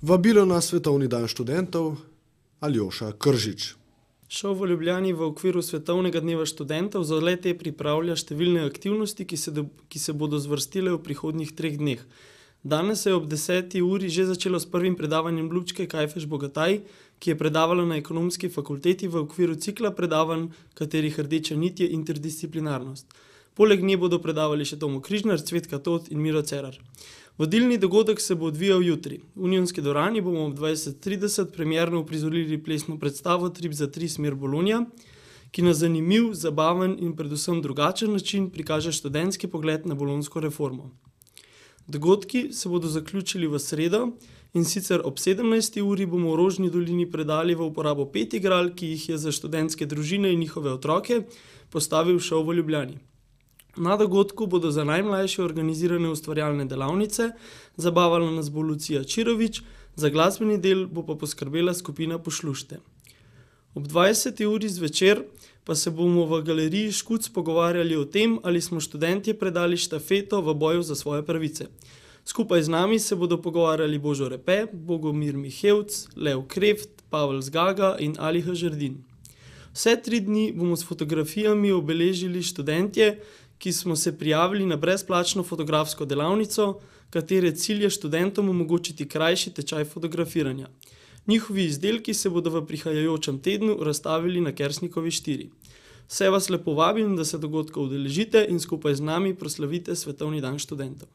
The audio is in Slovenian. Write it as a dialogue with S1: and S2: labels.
S1: Vabilo na Svetovni dan študentov Aljoša Kržič.
S2: ŠOU v Ljubljani v okviru Svetovnega dneva študentov za le-te pripravlja številne aktivnosti, ki se bodo zvrstile v prihodnjih 3 dneh. Danes se je ob 10. uri že začelo s prvim predavanjem Lučke Kajfež Bogataj, ki je predavala na Ekonomski fakulteti v okviru cikla predavanj, katerih rdeča nit je interdisciplinarnost. Poleg nje bodo predavali še Tomo Križnar, Cvetka Tot in Miro Cerar. Vodilni dogodek se bo odvijal jutri. V Unionski dvorani bomo ob 20:30 premierno uprizorili plesno predstavo Trip za 3 smer Bologna, ki na zanimiv, zabaven in predvsem drugačen način prikaže študentski pogled na bolonjsko reformo. Dogodki se bodo zaključili v sredo, in sicer ob 17. uri bomo v Rožni dolini predali v uporabo 5 igral, ki jih je za študentske družine in njihove otroke postavil ŠOU v Ljubljani. Na dogodku bodo za najmlajše organizirane ustvarjalne delavnice, zabavala nas bo Lucija Čirovič, za glasbeni del bo pa poskrbela skupina Pošlušte. Ob 20. uri zvečer pa se bomo v galeriji Škuc pogovarjali o tem, ali smo študentje predali štafeto v boju za svoje pravice. Skupaj z nami se bodo pogovarjali Božo Repe, Bogomir Mihevc, Lev Kreft, Pavel Zgaga in Aliha Žerdin. Vse 3 dni bomo s fotografijami obeležili študentje, ki smo se prijavili na brezplačno fotografsko delavnico, katere cilj je študentom omogočiti krajši tečaj fotografiranja. Njihovi izdelki se bodo v prihajajočem tednu razstavili na Kersnikovi 4. Vse vas lepo vabim, da se dogodka udeležite in skupaj z nami proslavite Svetovni dan študentov.